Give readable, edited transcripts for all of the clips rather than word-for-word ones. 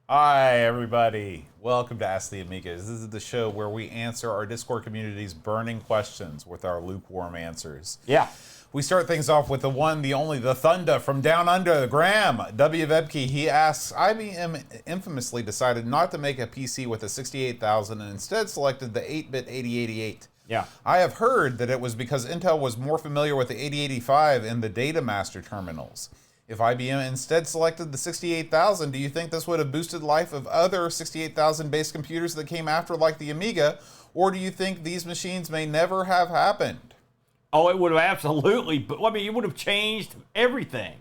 Hi, everybody. Welcome to Ask the Amigos. This is the show where we answer our Discord community's burning questions with our lukewarm answers. Yeah. We start things off with the one, the only, the Thunder from down under, Graham W. Vebke. He asks, IBM infamously decided not to make a PC with a 68,000 and instead selected the 8-bit 8088. Yeah. I have heard that it was because Intel was more familiar with the 8085 and the data master terminals. If IBM instead selected the 68,000, do you think this would have boosted life of other 68,000 based computers that came after, like the Amiga, or do you think these machines may never have happened? Oh, it would have absolutely. I mean, it would have changed everything.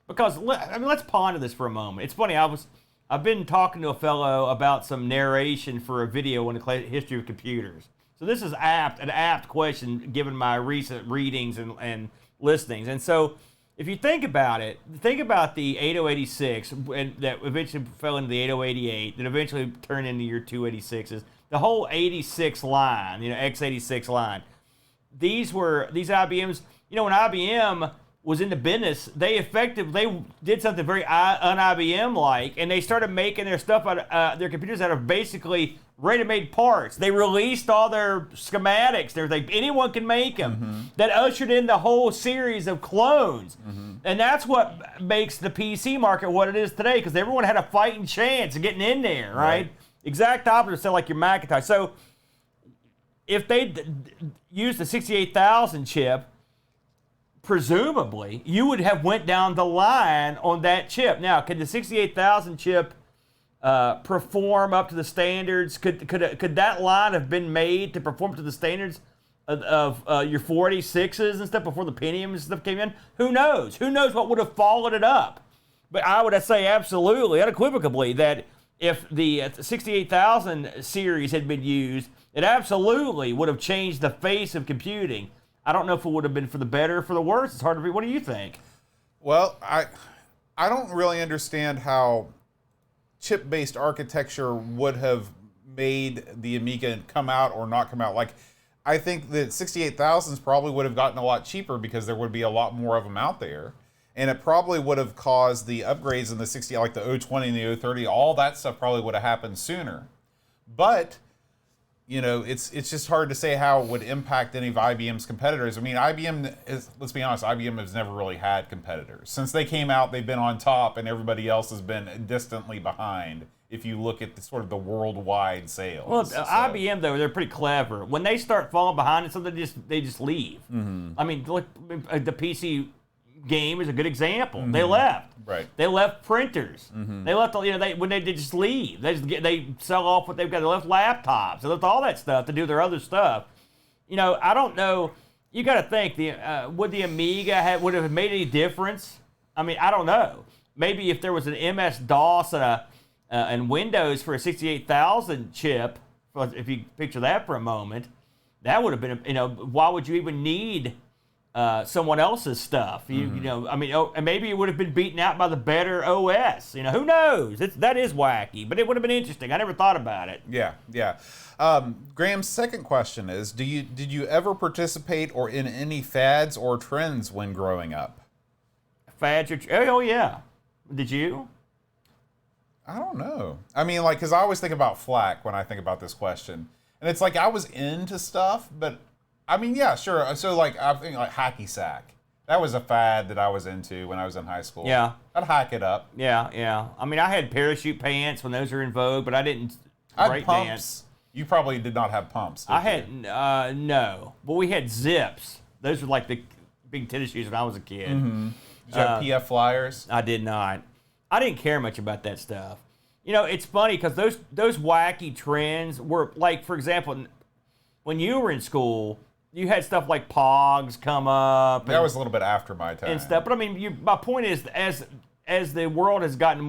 Because let's ponder this for a moment. It's funny. I've been talking to a fellow about some narration for a video on the history of computers. So this is an apt question given my recent readings and listenings. And so, if you think about it, think about the 8086 that eventually fell into the 8088, that eventually turned into your 286s. The whole 86 line, x86 line. These IBMs, when IBM was in the business, they did something very un-IBM like, and they started making their stuff their computers out of basically ready-made parts. They released all their schematics and everything. Anyone can make them. Mm-hmm. That ushered in the whole series of clones. Mm-hmm. And that's what makes the PC market what it is today, because everyone had a fighting chance of getting in there, right? Exact opposite of like your Macintosh. So if they used the 68,000 chip, presumably you would have went down the line on that chip. Now, can the 68,000 chip perform up to the standards? Could that line have been made to perform to the standards of your 486s and stuff before the Pentiums and stuff came in? Who knows? Who knows what would have followed it up? But I would say absolutely, unequivocally, that if the 68,000 series had been used, it absolutely would have changed the face of computing. I don't know if it would have been for the better or for the worse. It's hard to read. What do you think? Well, I don't really understand how chip-based architecture would have made the Amiga come out or not come out. Like, I think that 68,000s probably would have gotten a lot cheaper because there would be a lot more of them out there. And it probably would have caused the upgrades in the 60, like the 020 and the 030, all that stuff probably would have happened sooner. But, it's just hard to say how it would impact any of IBM's competitors. I mean, let's be honest, IBM has never really had competitors. Since they came out, they've been on top, and everybody else has been distantly behind, if you look at the worldwide sales. Well, IBM, though, they're pretty clever. When they start falling behind in something, they just leave. Mm-hmm. I mean, look, the PC game is a good example. Mm-hmm. They left. Right. They left printers. Mm-hmm. They left. They just leave. They sell off what they've got. They left laptops. They left all that stuff to do their other stuff. I don't know. You got to think. Would the Amiga would have made any difference? I mean, I don't know. Maybe if there was an MS DOS and Windows for a 68,000 chip, if you picture that for a moment, that would have been. Why would you even need someone else's stuff? And maybe it would have been beaten out by the better OS. Who knows? That is wacky, but it would have been interesting. I never thought about it. Yeah. Graham's second question is: did you ever participate or in any fads or trends when growing up? Fads or oh yeah, did you? I don't know. I mean, because I always think about FLAC when I think about this question, and it's like I was into stuff, but. I mean, yeah, sure. So, I think hacky sack. That was a fad that I was into when I was in high school. Yeah. I'd hack it up. Yeah. I mean, I had parachute pants when those were in vogue, but I didn't break dance. You probably did not have pumps, did I had, no. But we had zips. Those were like the big tennis shoes when I was a kid. Mm-hmm. Did you have PF Flyers? I did not. I didn't care much about that stuff. It's funny because those wacky trends were, like, for example, when you were in school, you had stuff like Pogs come up. That was a little bit after my time. And stuff. But I mean, my point is, as the world has gotten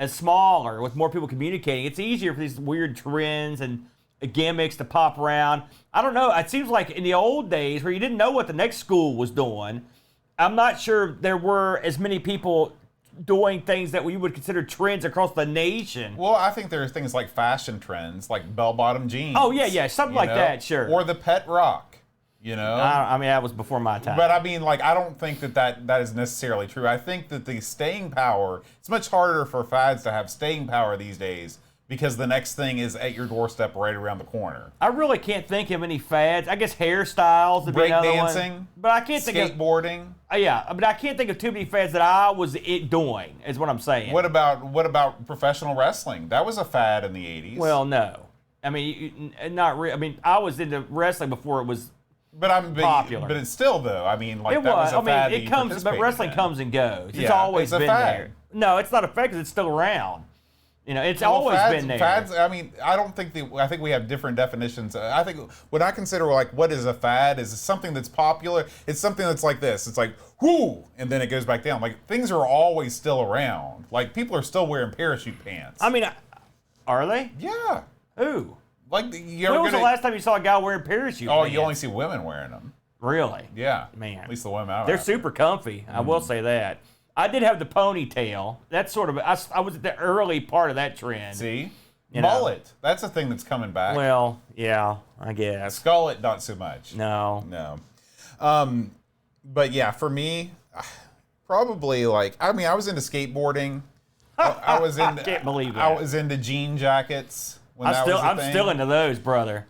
smaller, with more people communicating, it's easier for these weird trends and gimmicks to pop around. I don't know. It seems like in the old days where you didn't know what the next school was doing, I'm not sure there were as many people doing things that we would consider trends across the nation. Well, I think there are things like fashion trends, like bell-bottom jeans. Oh, yeah, something like that, sure. Or the pet rock. You know? I mean, that was before my time. But I mean, like, I don't think that is necessarily true. I think that the staying power, it's much harder for fads to have staying power these days because the next thing is at your doorstep right around the corner. I really can't think of any fads. I guess hairstyles would be another one. Breakdancing, but I can't think of skateboarding. Yeah, but I can't think of too many fads that I was doing. Is what I'm saying. What about professional wrestling? That was a fad in the 80s. Well, no. I mean, not really. I mean, I was into wrestling before it was popular. But it's still though. I mean, like it that was. was a fad. It comes, but wrestling comes and goes. It's Yeah, always it's a been fad. there. No, it's not a fad because it's still around. You know, it's Well, always been there. Fads. I mean, I don't think I think we have different definitions. I think what I consider like what is a fad is something that's popular. It's something that's like this. It's like whoo, and then it goes back down. Like things are always still around. Like people are still wearing parachute pants. I mean, are they? Yeah. Who? Like when was the last time you saw a guy wearing parachute pants? Oh, you only see women wearing them. Really? Yeah. Man. At least the women. They're super comfy. I will say that. I did have the ponytail. That's sort of, I was at the early part of that trend. See? You know. Mullet. That's a thing that's coming back. Well, yeah, I guess. Skullet, not so much. No. But yeah, for me, probably like, I mean, I was into skateboarding. I was into, I can't believe that. I was into jean jackets. When I'm still into those, brother.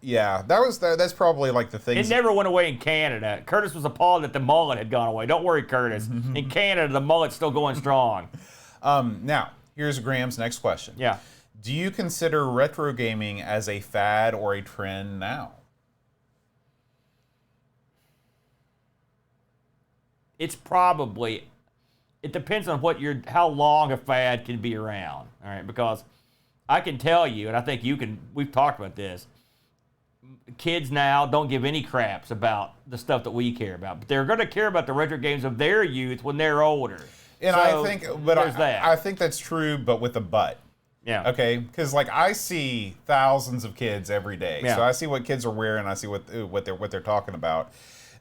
Yeah, that's probably like the thing. It never went away in Canada. Curtis was appalled that the mullet had gone away. Don't worry, Curtis. In Canada, the mullet's still going strong. Now, here's Graham's next question. Yeah. Do you consider retro gaming as a fad or a trend now? It's probably, it depends on how long a fad can be around. All right, because I can tell you, and I think we've talked about this, kids now don't give any craps about the stuff that we care about, but they're going to care about the retro games of their youth when they're older. And so, I think that's true, but with a but. Yeah. Okay, because like I see thousands of kids every day, Yeah. so I see what kids are wearing. I see what they're talking about.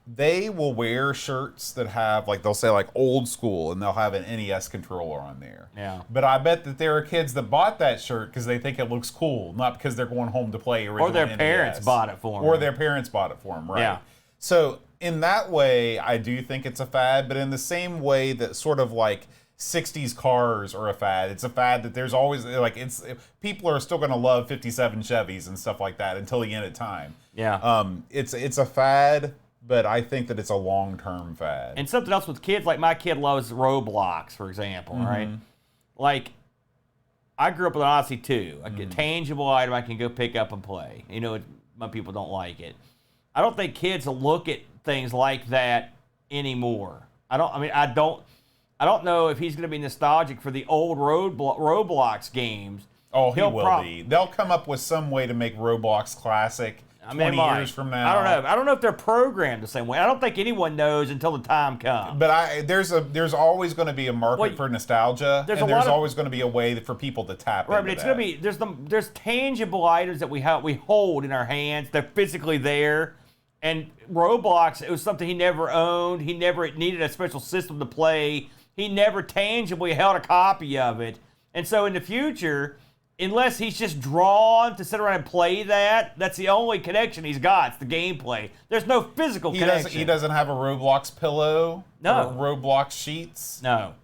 They will wear shirts that have like they'll say like old school, and they'll have an NES controller on there. Yeah. But I bet that there are kids that bought that shirt because they think it looks cool, not because they're going home to play original. Or their NES. parents bought it for them. Or their parents bought it for them, right? Yeah. So in that way, I do think it's a fad, but in the same way that sort of like 60s cars are a fad, it's a fad that there's always like people are still going to love 57 Chevys and stuff like that until the end of time. Yeah. It's a fad, but I think that it's a long-term fad. And something else with kids, like my kid loves Roblox, for example, right? Like, I grew up with an Odyssey 2, a tangible item I can go pick up and play. You know, my people don't like it. I don't think kids will look at things like that anymore. I don't know if he's going to be nostalgic for the old Roblox games. Oh, he will be. They'll come up with some way to make Roblox classic 20 years from now. I don't know. I don't know if they're programmed the same way. I don't think anyone knows until the time comes. But there's always going to be a market for nostalgia, and there's always going to be a way for people to tap into but it's going to be there's tangible items that we hold in our hands. They're physically there. And Roblox, it was something he never owned. He never needed a special system to play. He never tangibly held a copy of it. And so in the future, unless he's just drawn to sit around and play that's the only connection he's got. It's the gameplay. There's no physical connection. He doesn't have a Roblox pillow? No. Or Roblox sheets? No.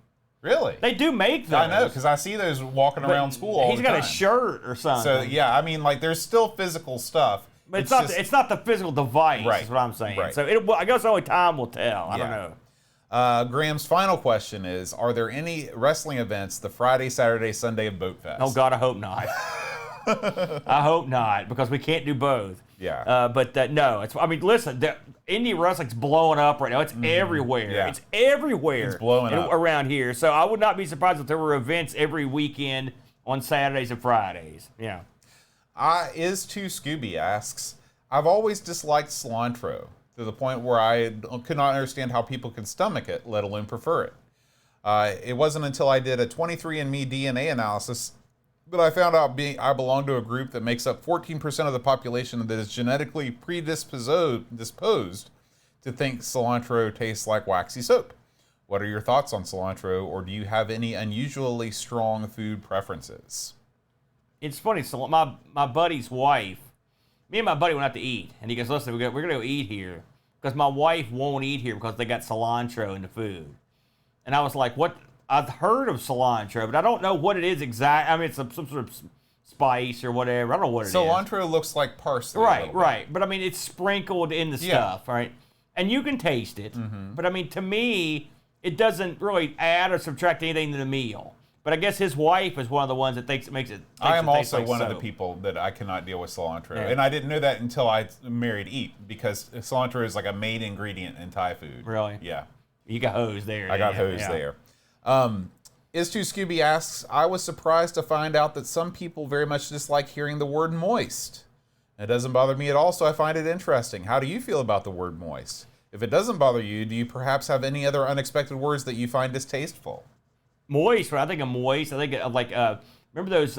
Really? They do make those. I know, because I see those walking around school all the time. He's got a shirt or something. So, yeah, I mean, like, there's still physical stuff. But it's not the physical device, right, is what I'm saying. Right. So I guess only time will tell. I don't know. Graham's final question is, are there any wrestling events the Friday, Saturday, Sunday of Boat Fest? Oh, God, I hope not. I hope not, because we can't do both. Yeah. But no, listen, indie wrestling's blowing up right now. It's everywhere. Yeah. It's everywhere. It's blowing up around here. So I would not be surprised if there were events every weekend on Saturdays and Fridays. Yeah. Is Too Scooby asks, I've always disliked cilantro to the point where I could not understand how people could stomach it, let alone prefer it. It wasn't until I did a 23andMe DNA analysis that I found out I belong to a group that makes up 14% of the population that is genetically disposed to think cilantro tastes like waxy soap. What are your thoughts on cilantro, or do you have any unusually strong food preferences? It's funny. So my buddy's wife Me and my buddy went out to eat, and he goes, listen, we're going to go eat here because my wife won't eat here because they got cilantro in the food. And I was like, what? I've heard of cilantro, but I don't know what it is exactly. I mean, it's some sort of spice or whatever. I don't know what it is. Cilantro looks like parsley. Right. But I mean, it's sprinkled in the stuff, right? And you can taste it. But I mean, to me, it doesn't really add or subtract anything to the meal. But I guess his wife is one of the ones that makes it. I am also one of the people that I cannot deal with cilantro, and I didn't know that until I married Eat, because cilantro is like a main ingredient in Thai food. Really? Yeah. You got hosed there. I got hosed there. Is2 Scooby asks, I was surprised to find out that some people very much dislike hearing the word moist. It doesn't bother me at all, so I find it interesting. How do you feel about the word moist? If it doesn't bother you, do you perhaps have any other unexpected words that you find distasteful? Moist. When I think of moist, I think of like remember those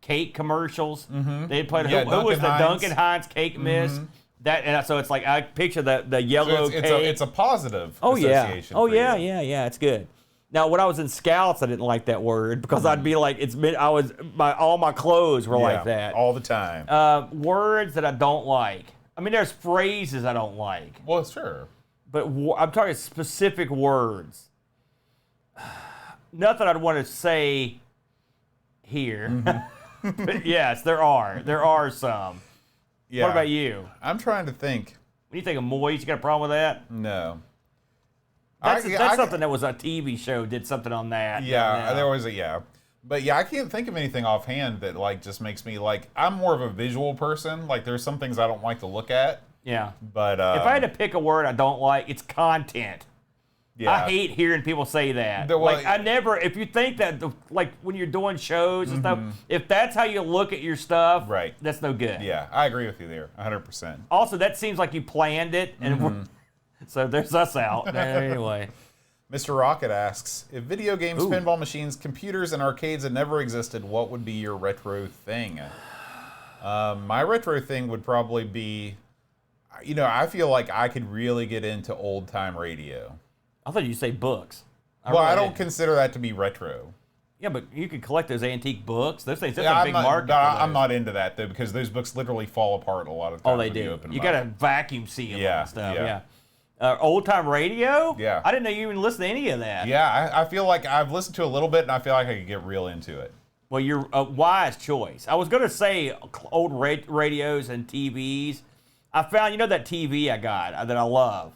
cake commercials? They played. Who was the Duncan Hines cake mist? That, and so it's like I picture the yellow cake. It's a positive association. Yeah. It's good. Now, when I was in Scouts, I didn't like that word because I'd be like, all my clothes were like that all the time. Words that I don't like. I mean, there's phrases I don't like. Well, sure. But I'm talking specific words. Nothing I'd want to say here. But yes, there are. There are some. Yeah. What about you? I'm trying to think. When you think of moist, you got a problem with that? No. That's something that was a TV show, did something on that. Yeah, there was But yeah, I can't think of anything offhand that like just makes me like, I'm more of a visual person. Like there's some things I don't like to look at. Yeah. But if I had to pick a word I don't like, it's content. Yeah. I hate hearing people say that. If you think that, like when you're doing shows and stuff, if that's how you look at your stuff, right, that's no good. Yeah, I agree with you there, 100%. Also, that seems like you planned it, and so there's us out. Anyway. Mr. Rocket asks, if video games, pinball machines, computers, and arcades had never existed, what would be your retro thing? My retro thing would probably be, I feel like I could really get into old-time radio. I thought you'd say books. I don't consider that to be retro. Yeah, but you could collect those antique books. Those things, that's a big market. I'm not into that, though, because those books literally fall apart a lot of times. Oh, they do. You got to vacuum seal them and stuff. Yeah. Old-time radio? Yeah. I didn't know you even listened to any of that. Yeah, I feel like I've listened to a little bit, and I feel like I could get real into it. Well, you're a wise choice. I was going to say old radios and TVs. I found, that TV I got that I love.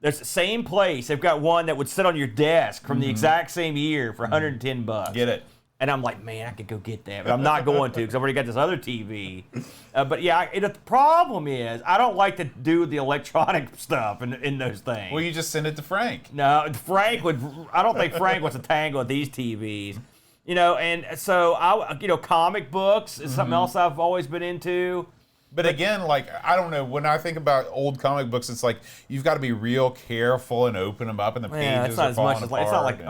There's the same place. They've got one that would sit on your desk from the exact same year for $110. Get it. And I'm like, man, I could go get that, but I'm not going to because I've already got this other TV. But yeah, the problem is I don't like to do the electronic stuff in those things. Well, you just send it to Frank. No, Frank would. I don't think Frank wants to tangle with these TVs. And so comic books is something else I've always been into. But again, like, I don't know, when I think about old comic books, it's like, you've got to be real careful and open them up, and the pages are falling apart. It's not like,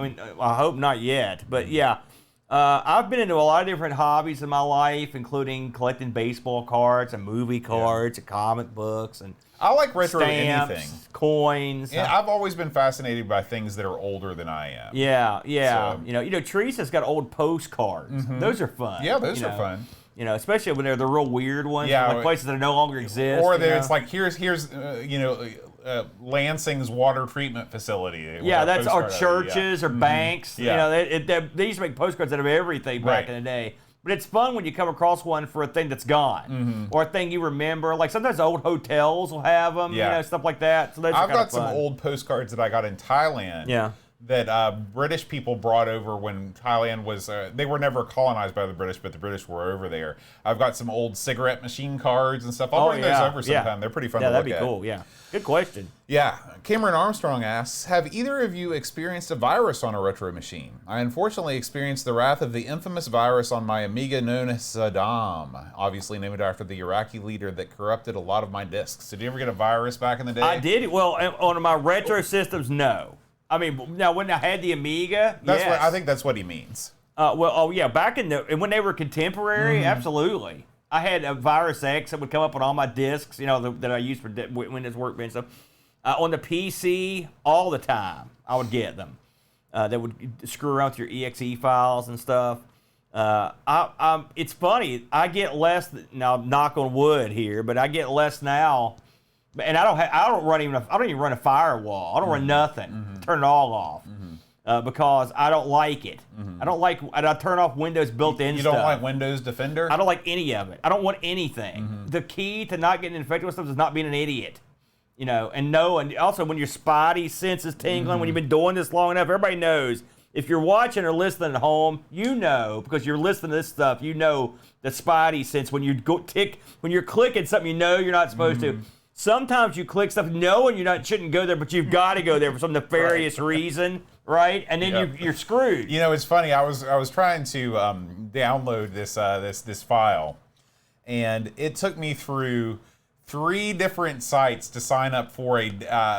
I hope not yet. But yeah, I've been into a lot of different hobbies in my life, including collecting baseball cards and movie cards and comic books and I like retro stamps, anything. Coins. Yeah, I've always been fascinated by things that are older than I am. Yeah. So. Teresa's got old postcards. Those are fun. Yeah, those are fun. Especially when they're the real weird ones, like places that no longer exist. Or it's like here's Lansing's water treatment facility. Yeah, that's our churches or banks. Yeah. They used to make postcards out of everything back in the day. But it's fun when you come across one for a thing that's gone or a thing you remember. Like sometimes old hotels will have them, stuff like that. So I've got some old postcards that I got in Thailand. Yeah. That British people brought over when Thailand was, they were never colonized by the British, but the British were over there. I've got some old cigarette machine cards and stuff. I'll bring those over sometime. They're pretty fun to look at. Yeah, that'd be cool, yeah. Good question. Yeah. Cameron Armstrong asks, have either of you experienced a virus on a retro machine? I unfortunately experienced the wrath of the infamous virus on my Amiga known as Saddam, obviously named after the Iraqi leader that corrupted a lot of my discs. Did you ever get a virus back in the day? I did. Well, on my retro systems, no. I mean, now when I had the Amiga, yes. I think that's what he means. Back when they were contemporary, absolutely. I had a Virus X that would come up on all my discs, that I used for Windows Workbench stuff. On the PC, all the time, I would get them. That would screw around with your exe files and stuff. It's funny. I get less now. Knock on wood here, but I get less now. And I don't even run a firewall. I don't run nothing. Turn it all off because I don't like it. I don't like. I turn off Windows built-in. You stuff. don't like Windows Defender? I don't like any of it. I don't want anything. The key to not getting infected with stuff is not being an idiot. You know, and also when your spidey sense is tingling, when you've been doing this long enough, everybody knows. If you're watching or listening at home, you know, because you're listening to this stuff, you know the spidey sense when when you're clicking something you know you're not supposed to. Sometimes you click stuff knowing shouldn't go there, but you've got to go there for some nefarious reason, right? And then you're screwed. You know, it's funny. I was trying to download this file, and it took me through 3 different sites to sign up for a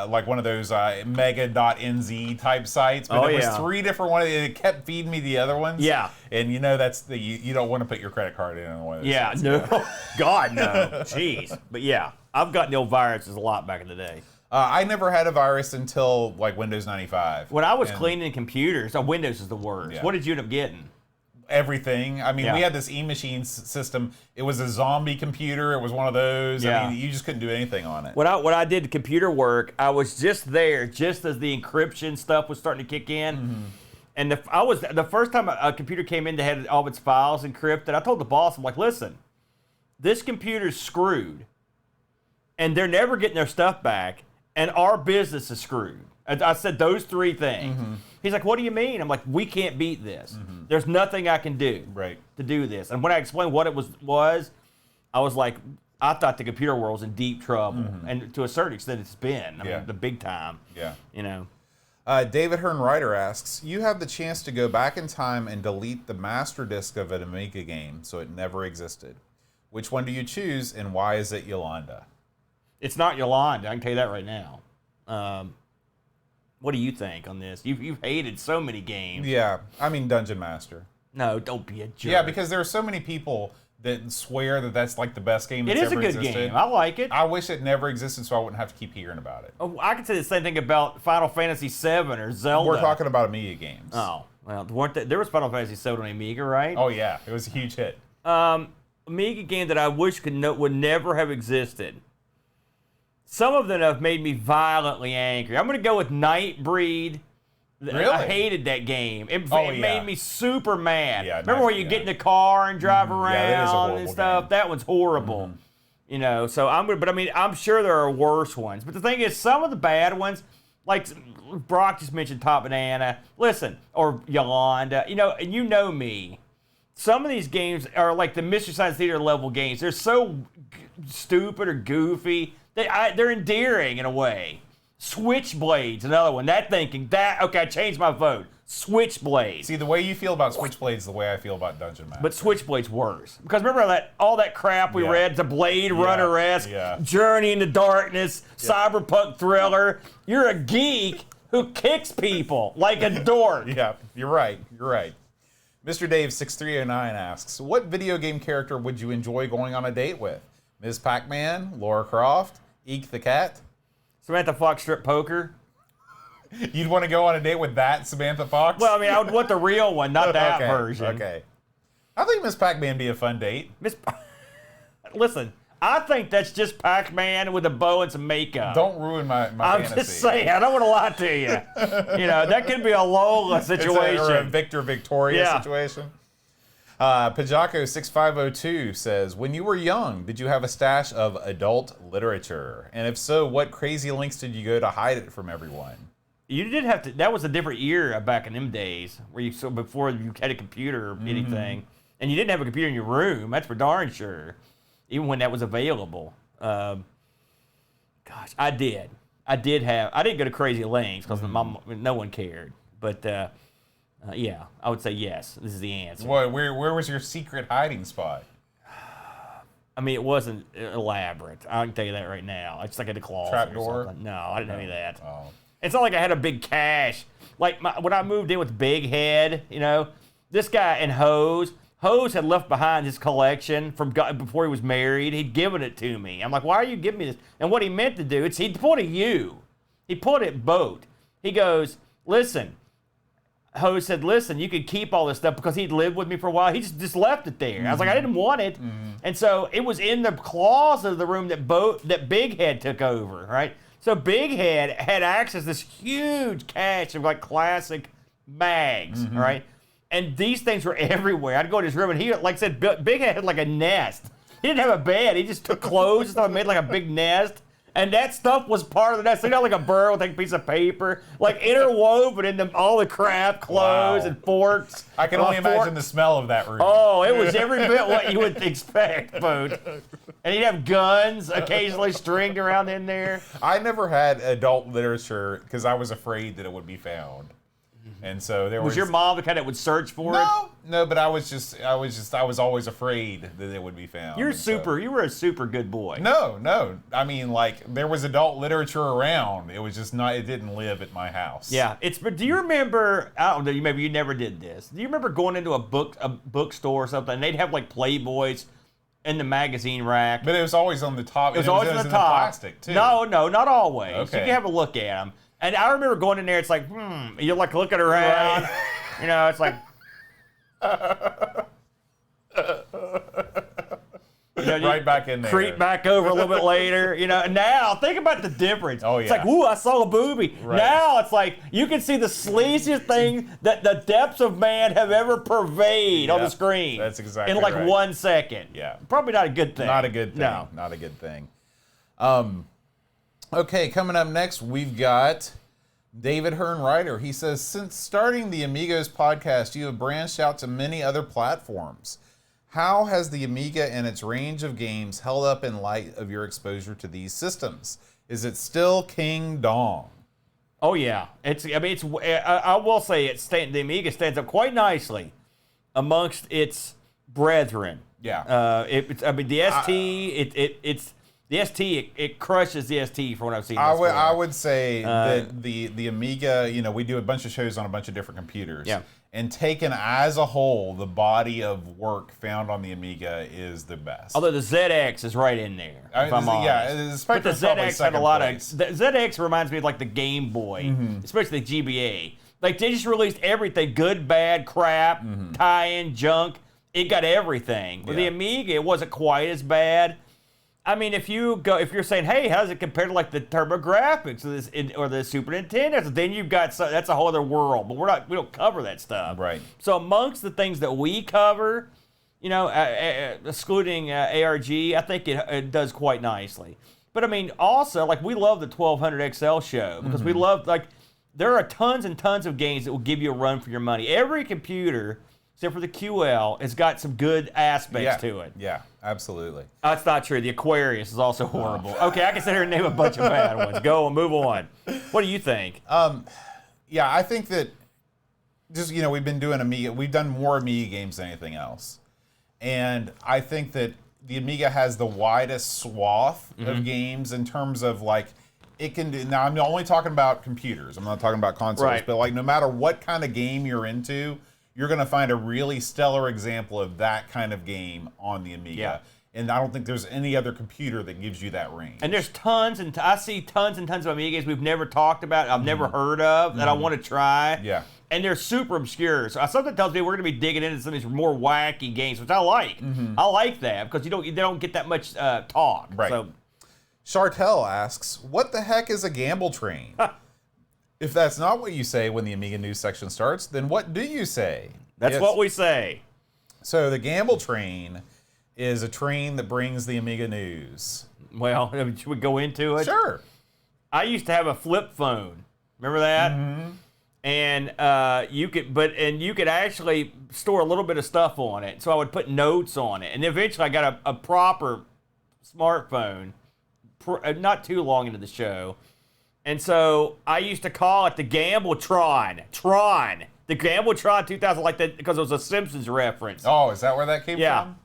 like one of those mega.nz type sites, but it was 3 different ones. It kept feeding me the other ones. Yeah, and you know you don't want to put your credit card in one of those. Yeah, sites. no, God no, jeez. But yeah, I've gotten old viruses a lot back in the day. I never had a virus until like Windows 95. When I was cleaning computers, Windows is the worst. Yeah. What did you end up getting? Everything. I mean, we had this e-machine system. It was a zombie computer. It was one of those. Yeah. I mean, you just couldn't do anything on it. When I did computer work, I was just there, just as the encryption stuff was starting to kick in. And the first time a computer came in that had all of its files encrypted, I told the boss, I'm like, listen, this computer's screwed, and they're never getting their stuff back, and our business is screwed. I said those 3 things. He's like, what do you mean? I'm like, we can't beat this. There's nothing I can do to do this. And when I explained what it was, I was like, I thought the computer world was in deep trouble. And to a certain extent, it's been. I mean, the big time. Yeah. You know. David Hearn Ryder asks, you have the chance to go back in time and delete the master disk of an Amiga game so it never existed. Which one do you choose, and why is it Yolanda? It's not Yolanda. I can tell you that right now. What do you think on this? You've hated so many games. Yeah, I mean Dungeon Master. No, don't be a jerk. Yeah, because there are so many people that swear that that's like the best game that's ever existed. It is a good game. I like it. I wish it never existed so I wouldn't have to keep hearing about it. Oh, I could say the same thing about Final Fantasy VII or Zelda. We're talking about Amiga games. Oh, well, there was Final Fantasy VII on Amiga, right? Oh, yeah. It was a huge hit. Amiga game that I wish would never have existed. Some of them have made me violently angry. I'm going to go with Nightbreed. Really? I hated that game. It made me super mad. Yeah, remember when you get in the car and drive around and stuff? Game. That one's horrible. You know, so I'm sure there are worse ones. But the thing is, some of the bad ones, like Brock just mentioned Top Banana, or Yolanda, and you know me. Some of these games are like the Mystery Science Theater level games. They're so stupid or goofy. They're endearing in a way. Switchblade's another one. I changed my vote. Switchblade. See, the way you feel about Switchblade is the way I feel about Dungeon Master. But Switchblade's worse. Because remember all that crap we read, the Blade Runner-esque, Journey into Darkness, cyberpunk thriller. You're a geek who kicks people like a dork. Yeah, you're right. Mr. Dave 6309 asks, what video game character would you enjoy going on a date with? Ms. Pac-Man, Lara Croft, Eek the Cat? Samantha Fox strip poker. You'd want to go on a date with that Samantha Fox? Well, I would want the real one, not that version. Okay. I think Miss Pac-Man would be a fun date. Listen, I think that's just Pac-Man with a bow and some makeup. Don't ruin my I'm fantasy. just saying, I don't want to lie to you. That could be a Lola situation. Or a Victor-Victoria situation. Pajako6502 says, when you were young, did you have a stash of adult literature? And if so, what crazy lengths did you go to hide it from everyone? You did have to. That was a different era back in them days, before you had a computer or anything, and you didn't have a computer in your room. That's for darn sure. Even when that was available. Gosh, I did. I didn't go to crazy lengths because no one cared. But yeah, I would say yes. This is the answer. Where was your secret hiding spot? I mean, it wasn't elaborate. I can tell you that right now. It's like in the closet. Trapdoor? No, I didn't have any of that. Oh. It's not like I had a big cache. Like when I moved in with Big Head, this guy and Hose had left behind his collection from before he was married. He'd given it to me. I'm like, why are you giving me this? And what he meant to do, he pulled a U. He pulled it boat. He goes, listen, host said, listen, you could keep all this stuff because he'd lived with me for a while. He just left it there. I was like, I didn't want it. And so it was in the closet of the room that Big Head took over, right? So Big Head had access to this huge cache of like classic mags, right? And these things were everywhere. I'd go in his room and he, like I said, Big Head had like a nest. He didn't have a bed. He just took clothes and stuff and made like a big nest. And that stuff was part of the nest. So you know, like a bird with like a piece of paper, like interwoven into all the crap, clothes and forks. I can only imagine the smell of that room. Oh, it was every bit what you would expect, food. And he'd have guns occasionally stringed around in there. I never had adult literature because I was afraid that it would be found. And so there was your mom the kind that would search for it? No, but I was always afraid that it would be found. You were a super good boy. No. I mean, like, there was adult literature around. It was just not, it didn't live at my house. Yeah, but do you remember, I don't know, maybe you never did this. Do you remember going into a bookstore or something and they'd have like Playboys in the magazine rack? But it was always on the top. It was always on the top. Plastic too. No, not always. Okay. You can have a look at them. And I remember going in there, it's like, you're like looking around. Right. You know, it's like. Right back in there. Creep back over a little bit later. You know, now think about the difference. Oh, yeah. It's like, woo, I saw a booby. Right. Now it's like, you can see the sleaziest thing that the depths of man have ever purveyed on the screen. That's exactly in like right. 1 second. Yeah. Probably not a good thing. Not a good thing. No. Not a good thing. Okay, coming up next, we've got David Hearn Ryder. He says, since starting the Amigos podcast, you have branched out to many other platforms. How has the Amiga and its range of games held up in light of your exposure to these systems? Is it still King Dong? Oh yeah, I will say the Amiga stands up quite nicely amongst its brethren. Yeah. The ST, it crushes the ST for what I've seen. I would say that the Amiga, we do a bunch of shows on a bunch of different computers. Yeah. And taken as a whole, the body of work found on the Amiga is the best. Although the ZX is right in there, if I'm honest. Yeah, but the ZX had a lot of. The ZX reminds me of like the Game Boy, especially the GBA. Like they just released everything, good, bad, crap, tie-in, junk. It got everything. With the Amiga, it wasn't quite as bad. I mean, if you're saying, hey, how does it compare to like the TurboGrafx or the Super Nintendo? Then you've got that's a whole other world. But we don't cover that stuff. Right. So amongst the things that we cover, excluding ARG, I think it does quite nicely. But I mean, also like we love the 1200 XL show because we love there are tons and tons of games that will give you a run for your money. Every computer, except for the QL, has got some good aspects to it. Yeah, absolutely. That's not true. The Aquarius is also horrible. Okay, I can sit here and name a bunch of bad ones. Go and move on. What do you think? Yeah, I think that just, we've been doing Amiga. We've done more Amiga games than anything else. And I think that the Amiga has the widest swath of games in terms of like, it can do. Now, I'm only talking about computers. I'm not talking about consoles. Right. But like, no matter what kind of game you're into, you're going to find a really stellar example of that kind of game on the Amiga. Yeah. And I don't think there's any other computer that gives you that range. And there's I see tons and tons of Amigas we've never talked about, I've never heard of, that I want to try. Yeah. And they're super obscure. So something tells me we're going to be digging into some of these more wacky games, which I like. I like that because they don't get that much talk. Right. So, Chartel asks, what the heck is a gamble train? If that's not what you say when the Amiga news section starts, then what do you say? That's what we say. So the gamble train is a train that brings the Amiga news. Well, should we go into it? Sure. I used to have a flip phone. Remember that? And you could actually store a little bit of stuff on it. So I would put notes on it, and eventually I got a proper smartphone. Not too long into the show. And so I used to call it the Gambletron. The Gambletron 2000, like that, because it was a Simpsons reference. Oh, is that where that came from?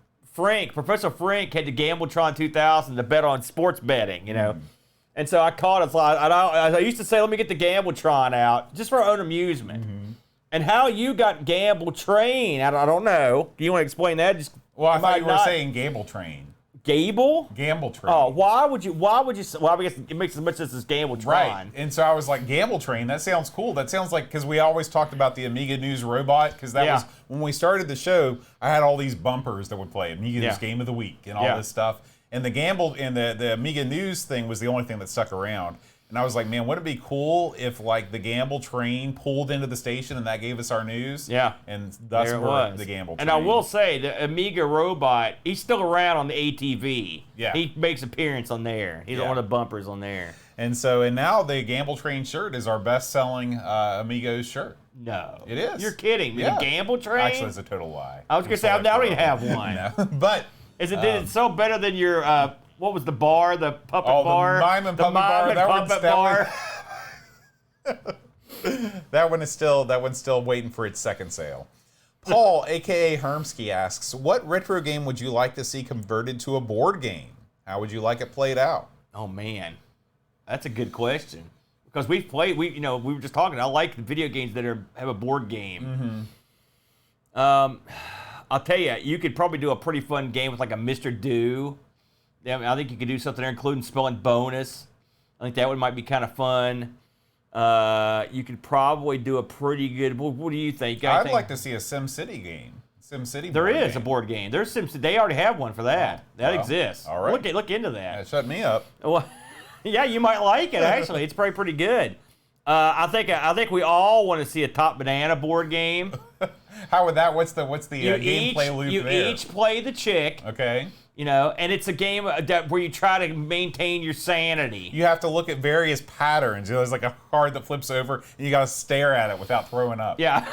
Professor Frank had the Gambletron 2000 to bet on sports betting, And so I called it. I used to say, let me get the Gambletron out, just for our own amusement. And how you got Gamble Train, I don't know. Do you want to explain that? Well, I thought you were saying Gamble Train. Gable? Gamble Train. Oh, why would you? Well, I guess it makes as much sense as Gamble Train. Right. And so I was like, Gamble Train, that sounds cool. That sounds like, because we always talked about the Amiga News robot, because that was, when we started the show, I had all these bumpers that would play Amiga News Game of the Week and all this stuff. And the Gamble and the Amiga News thing was the only thing that stuck around. And I was like, man, wouldn't it be cool if like the Gamble Train pulled into the station and that gave us our news? Yeah. And thus we're the Gamble Train. And I will say, the Amiga robot, he's still around on the ATV. Yeah. He makes appearance on there. He's one of the bumpers on there. And now the Gamble Train shirt is our best-selling Amigos shirt. No. It is. You're kidding. The Gamble Train? Actually, it's a total lie. I was going to say, I don't even have one. No. But... Did it sell better than your... what was the bar? The puppet bar? The mime and puppet bar. That one's still waiting for its second sale. Paul, aka Hermsky, asks, what retro game would you like to see converted to a board game? How would you like it played out? Oh man, that's a good question. Because we were just talking. I like the video games that have a board game. I'll tell you, you could probably do a pretty fun game with like a Mr. Do. I think you could do something there, including spelling bonus. I think that one might be kind of fun. You could probably do a pretty good. What do you think? I'd like to see a SimCity game. SimCity. There is a board game. There's SimCity. They already have one for that. That exists. All right. Look into that. Shut me up. Well, yeah, you might like it. Actually, it's probably pretty good. I think we all want to see a Top Banana board game. How would that? What's the gameplay loop there? You each play the chick. Okay. And it's a game where you try to maintain your sanity. You have to look at various patterns. There's like a card that flips over, and you got to stare at it without throwing up. Yeah.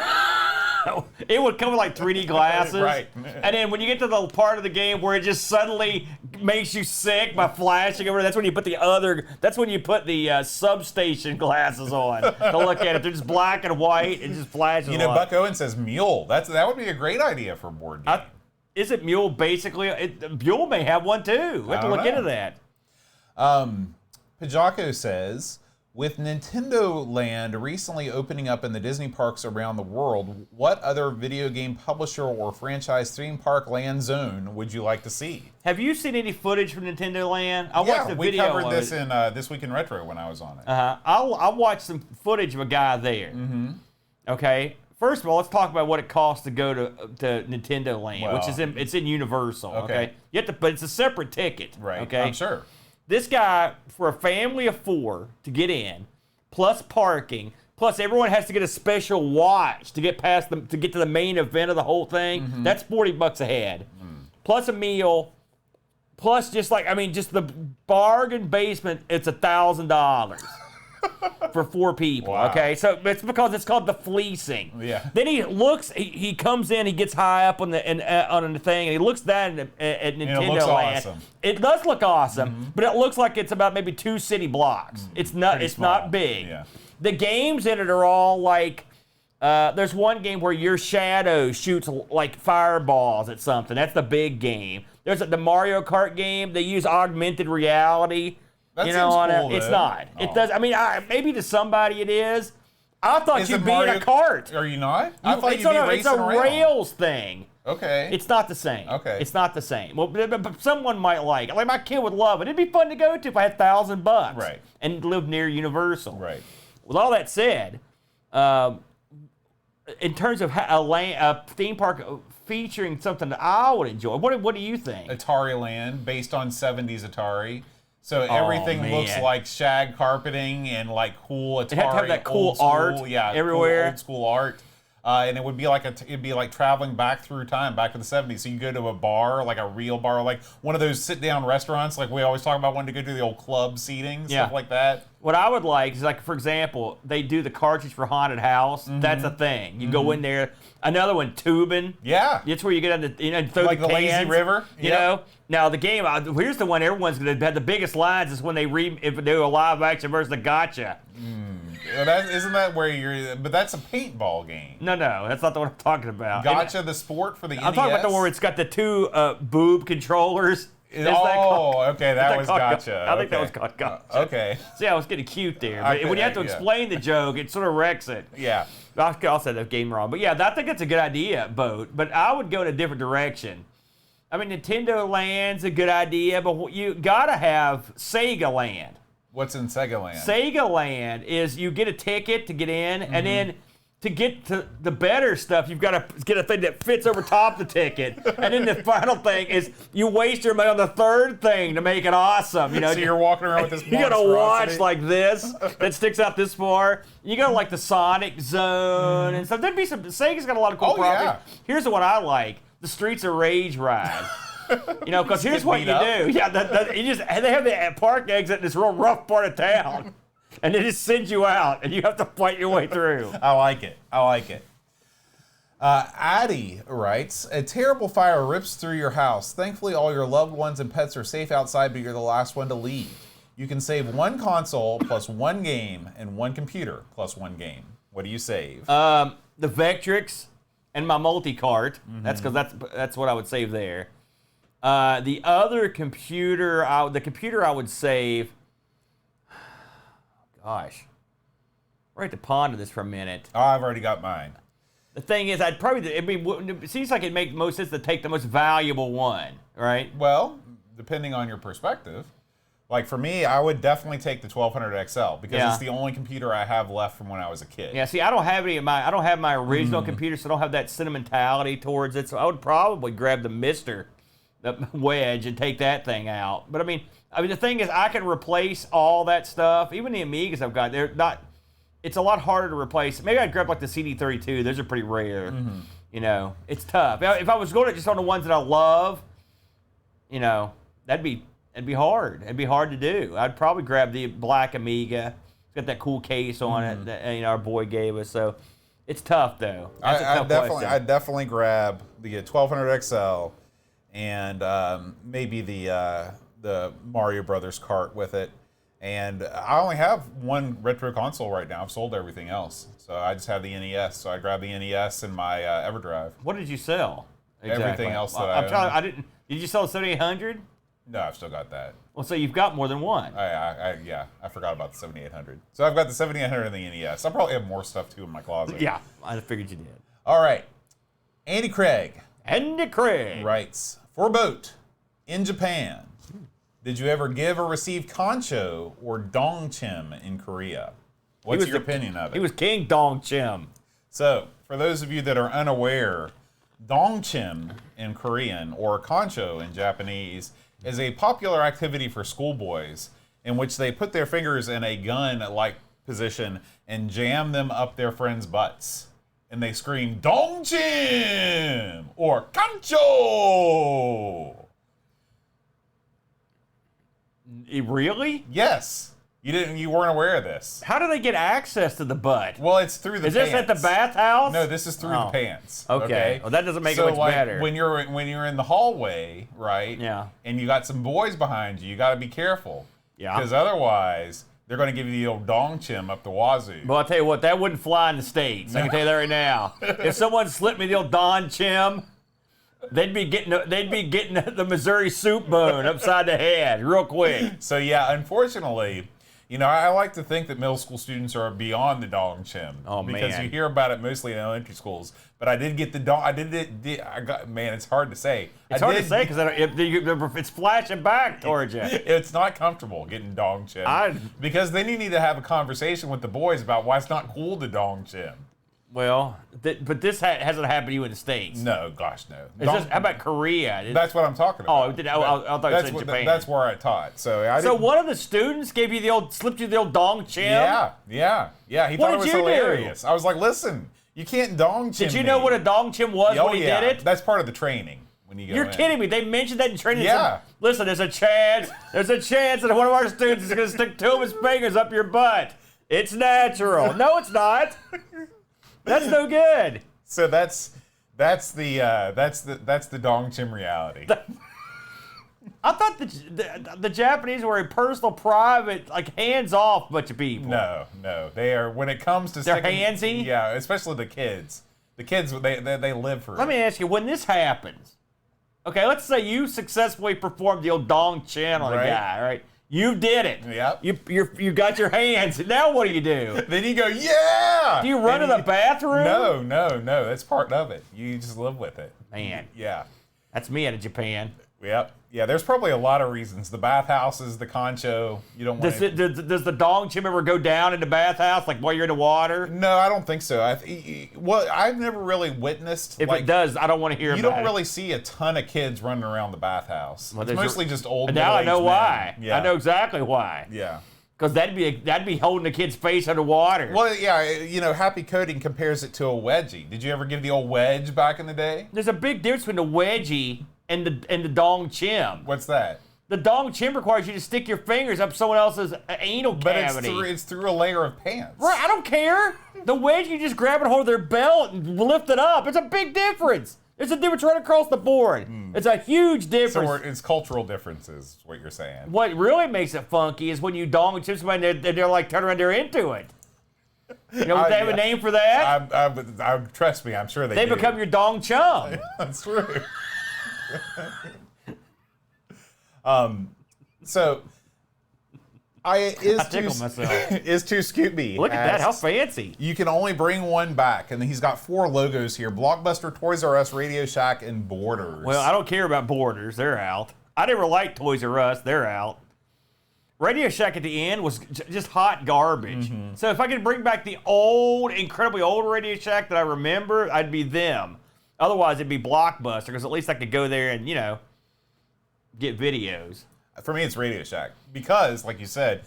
It would come with like 3D glasses. Right. And then when you get to the part of the game where it just suddenly makes you sick by flashing over, that's when you put the substation glasses on to look at it. They're just black and white. It just flashes. Buck Owen says Mule. That would be a great idea for a board game. Is it Mule basically? Mule may have one too. We have to look into that. Pajako says, with Nintendo Land recently opening up in the Disney parks around the world, what other video game publisher or franchise theme park land zone would you like to see? Have you seen any footage from Nintendo Land? I watched the video. We covered this in This Week in Retro when I was on it. I watched some footage of a guy there. Okay. First of all, let's talk about what it costs to go to Nintendo Land, which is in Universal. Okay. But it's a separate ticket. Right. Okay. I'm sure. This guy, for a family of 4 to get in, plus parking, plus everyone has to get a special watch to get to get to the main event of the whole thing. That's $40 a head, plus a meal, plus just the bargain basement. It's $1,000. For 4 people, wow. Okay? So it's because it's called the fleecing. Yeah. Then he comes in, he gets high up on the thing, and he looks down at Nintendo it looks Land. awesome. It does look awesome, but it looks like it's about maybe 2 city blocks. It's not big. Yeah. The games in it are all like, there's one game where your shadow shoots like fireballs at something. That's the big game. There's the Mario Kart game. They use augmented reality. That seems cool, It's though. not. Oh. It does. I mean, maybe to somebody it is. I thought you'd be in a cart. Are you not? I thought you'd be racing around. It's a rails thing. Okay. It's not the same. Okay. It's not the same. Well, but someone might like it. Like my kid would love it. It'd be fun to go to if I had $1,000. Right. And lived near Universal. Right. With all that said, in terms of a theme park featuring something that I would enjoy, what do you think? Atari Land, based on 70s Atari. So everything looks like shag carpeting and like cool Atari. It had to have that cool old school, art everywhere. Cool old school art. And it would be like traveling back through time, back to the 70s. So you go to a bar, like a real bar, like one of those sit-down restaurants, like we always talk about wanting to go to the old club seating, stuff like that. What I would like is, like, for example, they do the cartridge for Haunted House. That's a thing. You go in there. Another one, tubing. Yeah. That's where you get on the, throw like the cans. Lazy River. You know? Now, the game, here's the one everyone's going to have the biggest lines is when they if they do a live action version of Gotcha. Isn't that where but that's a paintball game. No, that's not the one I'm talking about. Gotcha, the sport for the NES? I'm talking about the one where it's got the 2 boob controllers. Okay, that was Gotcha. I think that was called Gotcha. Okay. See, I was getting cute there. But when you have to explain the joke, it sort of wrecks it. Yeah. I'll say that game wrong. But yeah, I think that's a good idea, Boat. But I would go in a different direction. I mean, Nintendo Land's a good idea, but you gotta have Sega Land. What's in Sega Land? Sega Land is you get a ticket to get in, and then to get to the better stuff, you've got to get a thing that fits over top the ticket. And then the final thing is you waste your money on the third thing to make it awesome. You know, so you're walking around with this you got a watch like this that sticks out this far. You go to like the Sonic Zone and stuff. There'd be some, Sega's got a lot of cool properties. Yeah. Here's the one I like, the Streets of Rage ride. You know, because here's what you do. Yeah, they have the park exit in this real rough part of town. And they just send you out, and you have to fight your way through. I like it. Addie writes, a terrible fire rips through your house. Thankfully, all your loved ones and pets are safe outside, but you're the last one to leave. You can save one console plus one game and one computer plus one game. What do you save? The Vectrix and my multi-cart. That's because that's what I would save there. The other computer, the computer I would save. Gosh, we're at to ponder this for a minute. Oh, I've already got mine. The thing is, it seems like it'd make most sense to take the most valuable one, right? Well, depending on your perspective. Like for me, I would definitely take the 1200 XL because it's the only computer I have left from when I was a kid. Yeah, see, I don't have my original computer, so I don't have that sentimentality towards it. So I would probably grab the Mister, the Wedge, and take that thing out. But I mean, the thing is, I can replace all that stuff. Even the Amigas I've got, they're not. It's a lot harder to replace. Maybe I'd grab like the CD32. Those are pretty rare. You know, it's tough. If I was going to just on the ones that I love, you know, it'd be hard. It'd be hard to do. I'd probably grab the black Amiga. It's got that cool case on it that our boy gave us. So it's tough though. I'd definitely grab the 1200 XL and maybe the Mario Brothers cart with it. And I only have one retro console right now. I've sold everything else. So I just have the NES. So I grabbed the NES and my EverDrive. What did you sell? Exactly. Everything else that I didn't. Did you sell the 7800? No, I've still got that. Well, so you've got more than one. I forgot about the 7800. So I've got the 7800 and the NES. I probably have more stuff too in my closet. Yeah, I figured you did. All right. Andy Craig writes, for boat in Japan, did you ever give or receive Concho or Dongchim in Korea? What's your opinion of it? He was King Dongchim. So, for those of you that are unaware, Dongchim in Korean or Concho in Japanese is a popular activity for schoolboys in which they put their fingers in a gun-like position and jam them up their friends' butts. And they scream, Dongchim or Concho! Really? Yes. You weren't aware of this. How do they get access to the butt? Well, it's through the pants. Is this at the bathhouse? No, this is through the pants. Okay. Well, that doesn't make it much better. When you're in the hallway, right? Yeah. And you got some boys behind you, you got to be careful. Yeah. Because otherwise, they're going to give you the old dong chim up the wazoo. Well, I'll tell you what, that wouldn't fly in the States. I can tell you that right now. If someone slipped me the old Don Chim, they'd be getting the Missouri soup bone upside the head real quick. So yeah, unfortunately, I like to think that middle school students are beyond the dong chim. Oh, because man. you hear about it mostly in elementary schools. But I did get the dong. Man, it's hard to say. It's hard to say because it's flashing back towards you. It's not comfortable getting dong chim. Because then you need to have a conversation with the boys about why it's not cool to dong chim. Well, but this hasn't happened to you in the States. No, gosh, no. How about Korea? That's what I'm talking about. I thought you said Japan. That's where I taught. So one of the students slipped you the old dong chim? Yeah. He thought it was hilarious. I was like, listen, you can't dong chim. Did you know what a dong chim was when he did it? That's part of the training. When you go You're kidding me. They mentioned that in training. Yeah. Listen, there's a chance that one of our students is going to stick two of his fingers up your butt. It's natural. No, it's not. That's no good. So that's the dong chim reality. I thought the Japanese were a personal, private, like hands-off bunch of people. No, they are. When it comes to they're handsy. Yeah, especially the kids. The kids they live for. Let me ask you, when this happens, okay, let's say you successfully performed the old dong chin on a guy, right? You did it. Yep. You got your hands. Now what do you do? Then you go, yeah! Do you run to the bathroom? No. That's part of it. You just live with it. Man. Yeah. That's me out of Japan. Yep. Yeah, there's probably a lot of reasons. The bathhouses, the concho. You don't want Does the dong chim ever go down in the bathhouse, like while you're in the water? No, I don't think so. I've never really witnessed. If it does, I don't want to hear about it. You don't really see a ton of kids running around the bathhouse. It's mostly just old. And now I know why. Yeah. I know exactly why. Yeah. Because that'd be holding the kid's face underwater. Well, yeah, Happy Coding compares it to a wedgie. Did you ever give the old wedge back in the day? There's a big difference between the wedgie and the dong chim. What's that? The dong chim requires you to stick your fingers up someone else's anal cavity. But it's through a layer of pants. Right, I don't care. The wedgie, you just grab it, hold their belt, and lift it up. It's a big difference. There's a difference right across the board. It's a huge difference. So it's cultural differences, is what you're saying. What really makes it funky is when you dong and chip somebody and they're like turn around, they're into it. You know, they have a name for that? Trust me, I'm sure they do. They become your dong chum. That's true. So I tickle myself. Is too Scooby. Look at that, how fancy. You can only bring one back, and he's got 4 logos here: Blockbuster, Toys R Us, Radio Shack, and Borders. Well, I don't care about Borders, they're out. I never liked Toys R Us, they're out. Radio Shack at the end was just hot garbage. So if I could bring back the old, incredibly old Radio Shack that I remember, I'd be them. Otherwise, it'd be Blockbuster, because at least I could go there and, get videos. For me, it's Radio Shack. Because, like you said,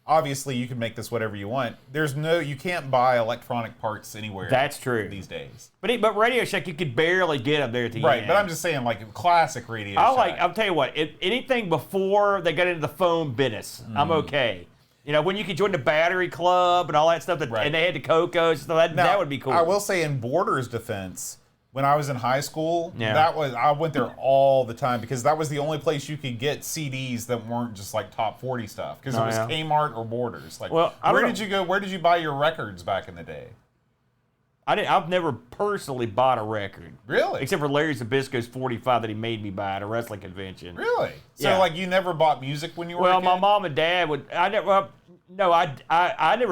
obviously you can make this whatever you want. You can't buy electronic parts anywhere. That's true. These days. But Radio Shack, you could barely get them there at the end. Right, but I'm just saying, like, classic Radio Shack. I'll tell you what, anything before they got into the phone business, I'm okay. When you could join the battery club and all that stuff, and they had the Cocos, that would be cool. I will say, in Borders' defense, when I was in high school, I went there all the time because that was the only place you could get CDs that weren't just like top 40 stuff, because it was Kmart or Borders. Like, where did you go? Where did you buy your records back in the day? I've never personally bought a record. Really? Except for Larry Zabisco's 45 that he made me buy at a wrestling convention. Really? So like you never bought music when you were a kid? My mom and dad would. I never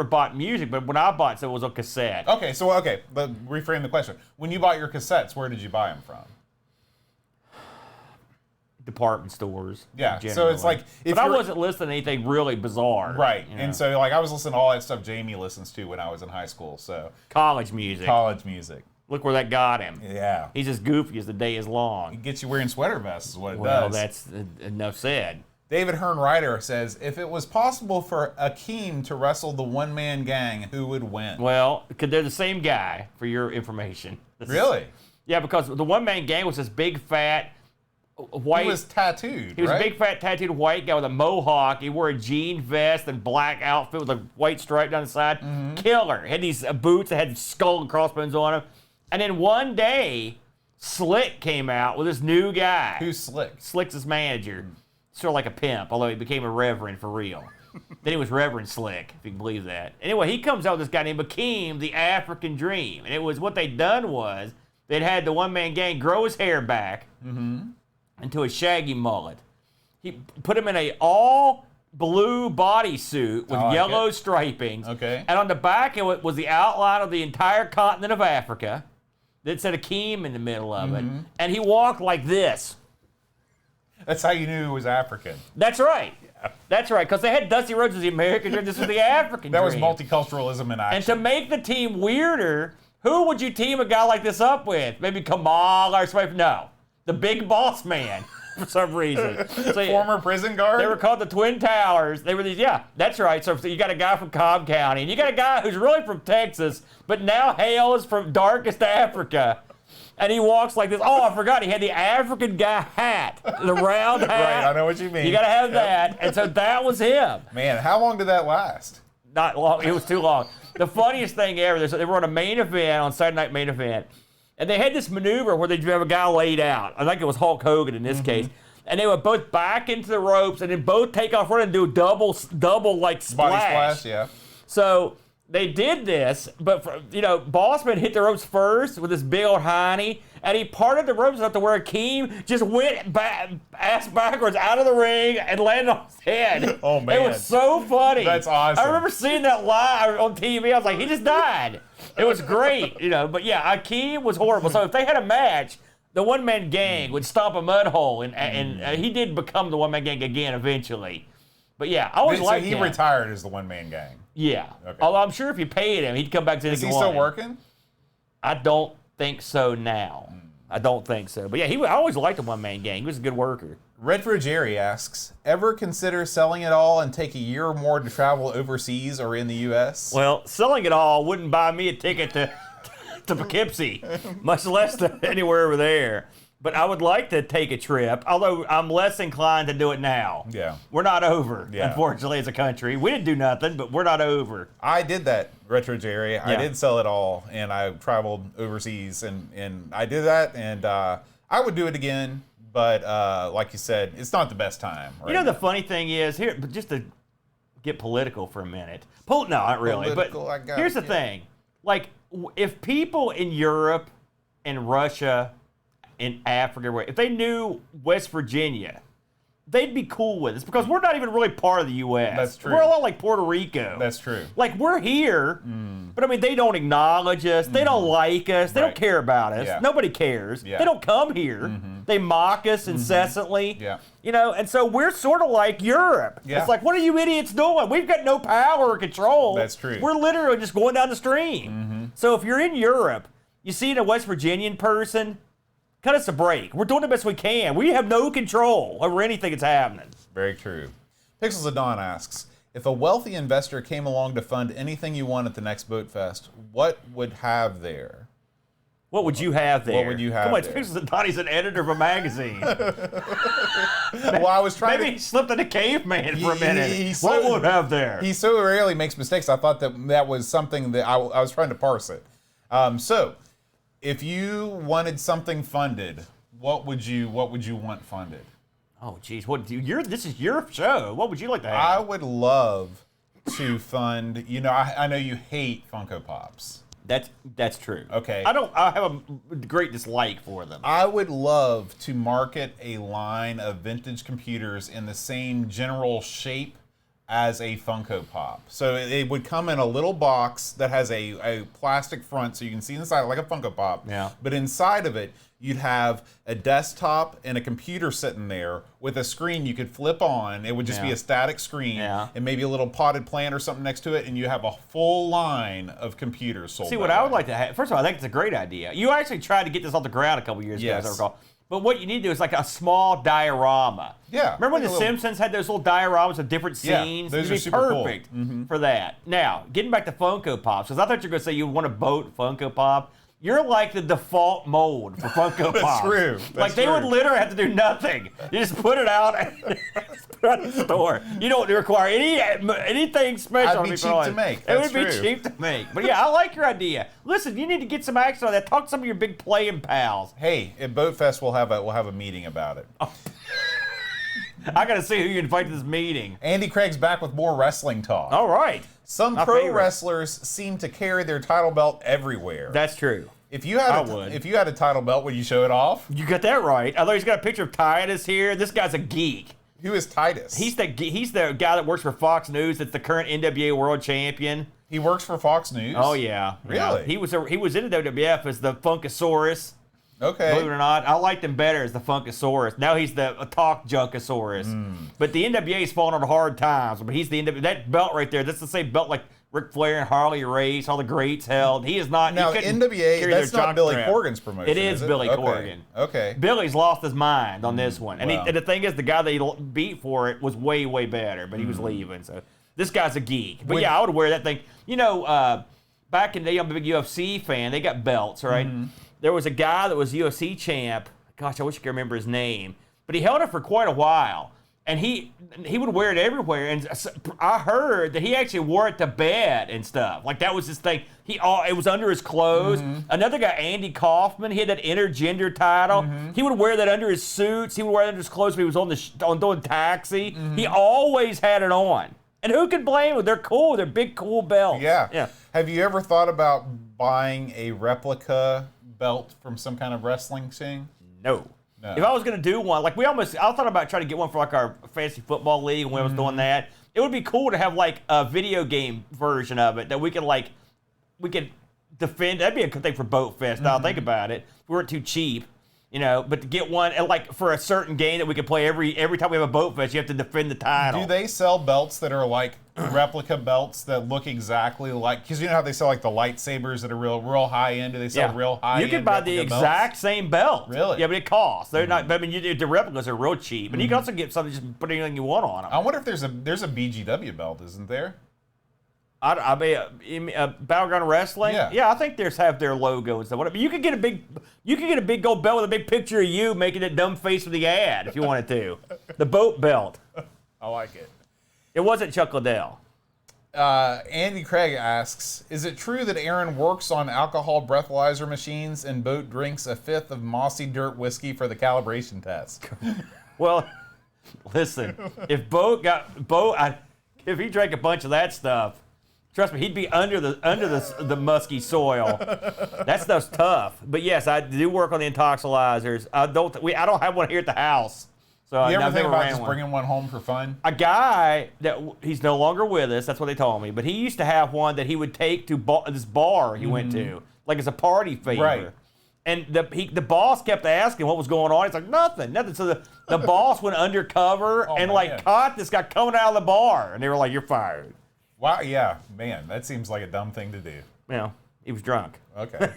bought music, but when I bought it was on cassette. Okay, but reframe the question. When you bought your cassettes, where did you buy them from? Department stores. Yeah, generally. so it's like... But I wasn't listening to anything really bizarre. Right, and so like I was listening to all that stuff Jamie listens to when I was in high school, so... College music. Look where that got him. Yeah. He's as goofy as the day is long. It gets you wearing sweater vests is what it does. Well, that's enough said. David Hearn Ryder says, if it was possible for Akeem to wrestle the one-man gang, who would win? Well, they're the same guy, for your information. Really? Yeah, because the one-man gang was this big, fat, white... He was tattooed, He was a big, fat, tattooed white guy with a mohawk. He wore a jean vest and black outfit with a white stripe down the side. Killer. Had these boots that had skull and crossbones on them. And then one day, Slick came out with this new guy. Who's Slick? Slick's his manager. Sort of like a pimp, although he became a reverend for real. Then he was Reverend Slick, if you can believe that. Anyway, he comes out with this guy named Akeem, the African Dream. And it was what they'd done was they'd had the one-man gang grow his hair back into a shaggy mullet. He put him in a all-blue bodysuit with yellow stripings. Okay. And on the back, it was the outline of the entire continent of Africa. That said Akeem in the middle of it. And he walked like this. That's how you knew he was African. That's right. Yeah. That's right, because they had Dusty Rhodes as the American Dream. This was the African That Dream. was multiculturalism in action. And to make the team weirder, who would you team a guy like this up with? Maybe Kamal or somebody? No. The Big Boss Man, for some reason. So, former prison guard? They were called the Twin Towers. They were these, that's right. So you got a guy from Cobb County, and you got a guy who's really from Texas, but now hails from darkest Africa. And he walks like this. Oh, I forgot. He had the African guy hat, the round hat. Right, I know what you mean. You got to have that. And so that was him. Man, how long did that last? Not long. It was too long. The funniest thing ever, they were on a main event, on Saturday Night Main Event, and they had this maneuver where they'd have a guy laid out. I think it was Hulk Hogan in this case. And they would both back into the ropes and then both take off running and do a double like splash. Body splash, yeah. So they did this, but Bossman hit the ropes first with this big old hiney, and he parted the ropes enough to where Akeem just went ass backwards out of the ring and landed on his head. Oh man, it was so funny. That's awesome. I remember seeing that live on TV. I was like, he just died. It was great, But yeah, Akeem was horrible. So if they had a match, the one-man gang would stomp a mud hole, and he did become the one-man gang again eventually. But yeah, I always liked him. So he retired as the one-man gang. Yeah. Okay. Although I'm sure if you paid him, he'd come back to Is he still working? I don't think so now. I don't think so. But yeah, I always liked the one-man gang. He was a good worker. Retro Jerry asks, ever consider selling it all and take a year or more to travel overseas or in the U.S.? Well, selling it all wouldn't buy me a ticket to Poughkeepsie, much less to anywhere over there. But I would like to take a trip, although I'm less inclined to do it now. Yeah. We're not over, unfortunately, as a country. We didn't do nothing, but we're not over. I did that, Retro Jerry. Yeah. I did sell it all, and I traveled overseas, and I did that, and I would do it again. But like you said, it's not the best time. Right the funny thing is, here, but just to get political for a minute. No, not really. Political, but here's the thing. Like, if people in Europe and Russia in Africa, if they knew West Virginia, they'd be cool with us because we're not even really part of the U.S. That's true. We're a lot like Puerto Rico. That's true. Like, we're here, but I mean, they don't acknowledge us. They don't like us. They don't care about us. Yeah. Nobody cares. Yeah. They don't come here. They mock us incessantly. Yeah. And so we're sort of like Europe. Yeah. It's like, what are you idiots doing? We've got no power or control. That's true. We're literally just going down the stream. So if you're in Europe, you see a West Virginian person, cut us a break. We're doing the best we can. We have no control over anything that's happening. Very true. Pixels of Dawn asks, if a wealthy investor came along to fund anything you want at the next Boat Fest, what would have there? What would you have there? What would you have Come on, there? Pixels of Dawn, he's an editor of a magazine. Well, I was trying Maybe he slipped into caveman for a minute. What would have there? He so rarely makes mistakes. I thought that was something that I was trying to parse it. So, if you wanted something funded, what would you want funded? Oh, geez, this is your show. What would you like to have? I would love to fund. I know you hate Funko Pops. That's true. Okay. I have a great dislike for them. I would love to market a line of vintage computers in the same general shape as a Funko Pop. So it would come in a little box that has a plastic front so you can see inside like a Funko Pop. Yeah. But inside of it, you'd have a desktop and a computer sitting there with a screen you could flip on. It would just be a static screen and maybe a little potted plant or something next to it, and you have a full line of computers sold. See, what I would like to have, first of all, I think it's a great idea. You actually tried to get this off the ground a couple years ago, as I recall. But what you need to do is like a small diorama. Yeah. Remember when The Simpsons had those little dioramas of different scenes? Those It'd are super perfect cool. for that. Now, getting back to Funko Pops, because I thought you were going to say you want a boat Funko Pop. You're like the default mold for Funko Pops. That's true. Like they would literally have to do nothing. You just put it out and put it out the store. You don't require anything special. It'd be cheap to make. It would be cheap to make. But yeah, I like your idea. Listen, you need to get some action on that. Talk to some of your big playing pals. Hey, at Boat Fest we'll have a meeting about it. Oh. I got to see who you invite to this meeting. Andy Craig's back with more wrestling talk. All right. Some pro wrestlers seem to carry their title belt everywhere. That's true. If you had a title belt, would you show it off? You got that right. Although he's got a picture of Titus here. This guy's a geek. Who is Titus? He's the guy that works for Fox News. That's the current NWA World Champion. He works for Fox News. Oh yeah, really? Yeah. He was in the WWF as the Funkasaurus. Okay. Believe it or not, I liked him better as the Funkasaurus. Now he's the Talk Junkasaurus. But the NWA's fallen on hard times. But he's the NWA. That belt right there, that's the same belt like Ric Flair and Harley Race, all the greats held. He is not. Now, NWA, that's not Billy Corgan's promotion. It is Billy Corgan. Okay. Billy's lost his mind on this one. And, and the thing is, the guy that he beat for it was way, way better, but he was leaving. So this guy's a geek. But yeah, I would wear that thing. Back in the day, I'm a big UFC fan. They got belts, right? There was a guy that was UFC champ. Gosh, I wish I could remember his name. But he held it for quite a while. And he would wear it everywhere. And I heard that he actually wore it to bed and stuff. Like, that was his thing. It was under his clothes. Another guy, Andy Kaufman, he had that intergender title. He would wear that under his suits. He would wear it under his clothes when he was on doing Taxi. He always had it on. And who could blame them? They're cool. They're big, cool belts. Yeah. Have you ever thought about buying a replica belt from some kind of wrestling thing? No. If I was going to do one, like I thought about trying to get one for like our fantasy football league when I was doing that. It would be cool to have like a video game version of it that we could defend. That'd be a good thing for Boat Fest. Now think about it. If we weren't too cheap. You know, but to get one, and like for a certain game that we can play every time we have a boat fest, you have to defend the title. Do they sell belts that are like replica belts that look exactly like? Because you know how they sell like the lightsabers that are real high end. Do they sell real high end? You can buy the exact same belt. Really? Yeah, but it costs. They're not. But I mean, the replicas are real cheap, and you can also get something just put anything you want on them. I wonder if there's a BGW belt, isn't there? I mean, Battleground Wrestling. Yeah, I think there's have their logo and stuff. Whatever. You could get a big gold belt with a big picture of you making that dumb face for the ad if you wanted to. The boat belt. I like it. It wasn't Chuck Liddell. Andy Craig asks, is it true that Aaron works on alcohol breathalyzer machines and Boat drinks a fifth of mossy dirt whiskey for the calibration test? Well, listen, if if he drank a bunch of that stuff, trust me, he'd be under the musky soil. That stuff's tough. But yes, I do work on the intoxilizers. I don't have one here at the house. So you ever think about just one. bringing one home for fun? A guy he's no longer with us. That's what they told me. But he used to have one that he would take to this bar he went to, like as a party favor. Right. And the boss kept asking what was going on. He's like, nothing. So the boss went undercover and caught this guy coming out of the bar, and they were like, "You're fired." Wow, yeah, man, that seems like a dumb thing to do. You know, he was drunk. Okay.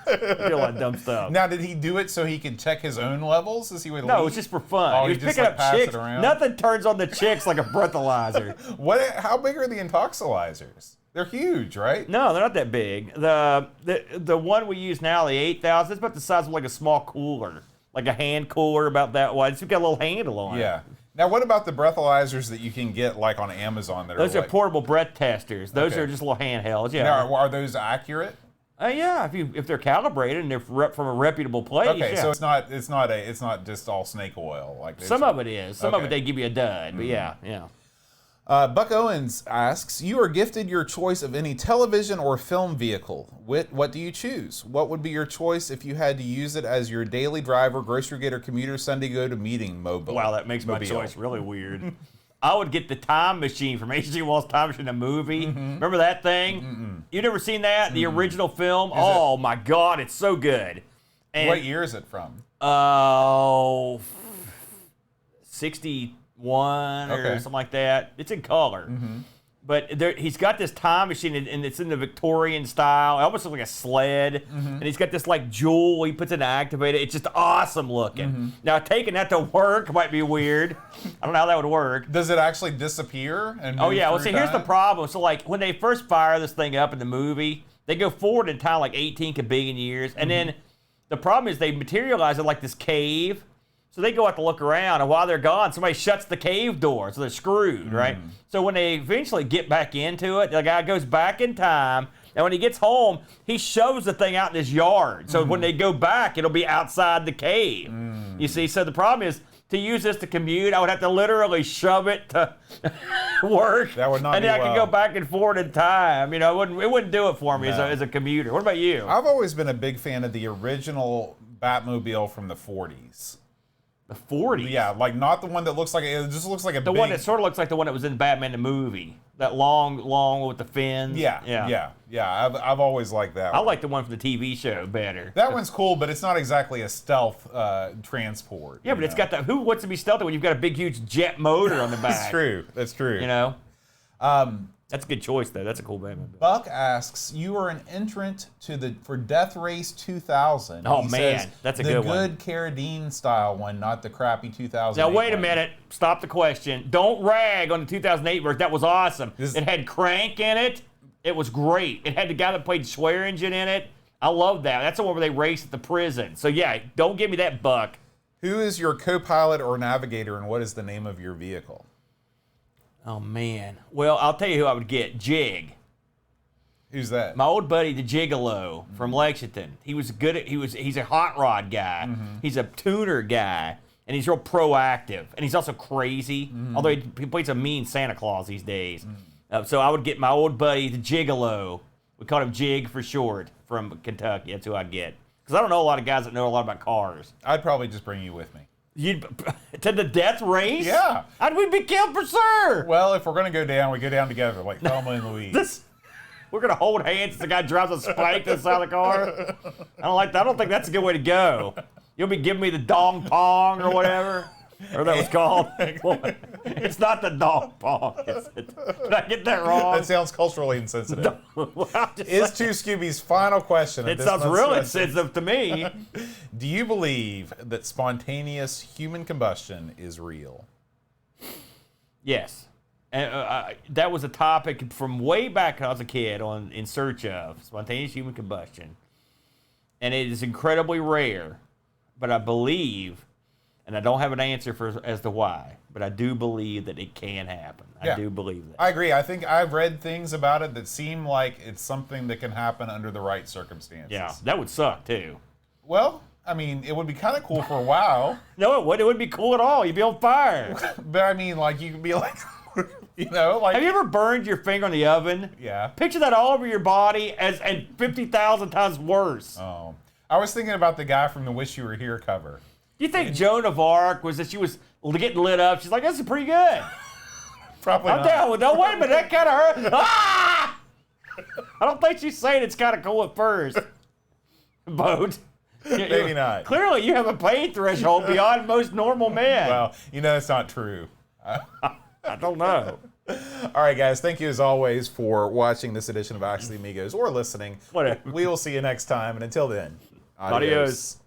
He did a lot of dumb stuff. Now, did he do it so he could check his own levels as he would leave? No, it was just for fun. Oh, he was just, picking like, up pass chicks. it around? Nothing turns on the chicks like a breathalyzer. How big are the intoxilizers? They're huge, right? No, they're not that big. The one we use now, the 8,000, it's about the size of like a small cooler, like a hand cooler about that wide. It's got a little handle on it. Yeah. Now, what about the breathalyzers that you can get like on Amazon? Those are portable breath testers. Those are just little handhelds. Yeah. Now, are those accurate? Yeah, if they're calibrated and they're from a reputable place. Okay, yeah. so it's not just all snake oil like some of it is. Some of it they give you a dud, but yeah. Buck Owens asks, you are gifted your choice of any television or film vehicle. What do you choose? What would be your choice if you had to use it as your daily driver, grocery getter, commuter, Sunday go to meeting mobile? Wow, that makes my choice really weird. I would get the Time Machine from H.G. Wells' Time Machine, the movie. Remember that thing? You never seen that? The original film? My God, it's so good. And, what year is it from? 61 or something like that. It's in color. But he's got this time machine, and it's in the Victorian style. It almost looks like a sled. And he's got this like jewel he puts in to activate it. It's just awesome looking. Now, taking that to work might be weird. I don't know how that would work. Does it actually disappear? Oh, yeah. Well, see, here's the problem. So, like, when they first fire this thing up in the movie, they go forward in time like 18 billion years. And then the problem is they materialize in like this cave. So they go out to look around, and while they're gone, somebody shuts the cave door, so they're screwed, right? So when they eventually get back into it, the guy goes back in time, and when he gets home, he shoves the thing out in his yard. So when they go back, it'll be outside the cave. You see, so the problem is, to use this to commute, I would have to literally shove it to work. That would not and be then I could go back and forth in time. You know, it wouldn't do it for me as a commuter. What about you? I've always been a big fan of the original Batmobile from the 40s. The 40s? Yeah, like not the one that looks like, it just looks like a The one that sort of looks like the one that was in Batman the movie. That long with the fins. Yeah. I've always liked that one. I like the one from the TV show better. That one's cool, but it's not exactly a stealth transport. Yeah, but it's got that, who wants to be stealthy when you've got a big, huge jet motor on the back? That's true. You know? That's a good choice, though. That's a cool Batman. Buck asks, you are an entrant for Death Race 2000. Oh, man, that's a good one. The good Carradine style one, not the crappy 2008 Now, wait a one. minute. Stop the question. Don't rag on the 2008 version. That was awesome. It had Crank in it. It was great. It had the guy that played Swearingen in it. I love that. That's the one where they race at the prison. So, yeah, don't give me that, Buck. Who is your co-pilot or navigator, and what is the name of your vehicle? Oh, man. Well, I'll tell you who I would get. Jig. Who's that? My old buddy, the Gigolo from Lexington. He's a hot rod guy. He's a tuner guy, and he's real proactive. And he's also crazy, although he plays a mean Santa Claus these days. So I would get my old buddy, the Gigolo. We called him Jig for short, from Kentucky. That's who I'd get. Because I don't know a lot of guys that know a lot about cars. I'd probably just bring you with me. To the death race? Yeah. We'd be killed for sure. Well, if we're going to go down, we go down together, like Thelma and Louise. We're going to hold hands as the guy drives a spike to the side of the car. I don't think that's a good way to go. You'll be giving me the dong pong or whatever. Or that was called. It's not the dong pong. Did I get that wrong? That sounds culturally insensitive. Is Two Scooby's final question. It sounds real insensitive to me. Do you believe that spontaneous human combustion is real? Yes. And that was a topic from way back when I was a kid on In Search of Spontaneous Human Combustion. And it is incredibly rare, but I believe, and I don't have an answer as to why, but I do believe that it can happen. I do believe that. I agree. I think I've read things about it that seem like it's something that can happen under the right circumstances. Yeah, that would suck too. Well, I mean, it would be kind of cool for a while. No, it wouldn't be cool at all. You'd be on fire. But I mean, like, you could be like, you know, like. Have you ever burned your finger in the oven? Yeah. Picture that all over your body and 50,000 times worse. Oh. I was thinking about the guy from the Wish You Were Here cover. You think Joan of Arc was that she was getting lit up? She's like, this is pretty good. Probably I'm not. down with that. Wait a minute, that kind of hurt. Ah! I don't think she's saying it's kind of cool at first. Boat. Maybe not. Clearly, you have a pain threshold beyond most normal men. Well, you know, it's not true. I don't know. All right, guys. Thank you, as always, for watching this edition of Actually Amigos or listening. Whatever. We will see you next time. And until then, Adios.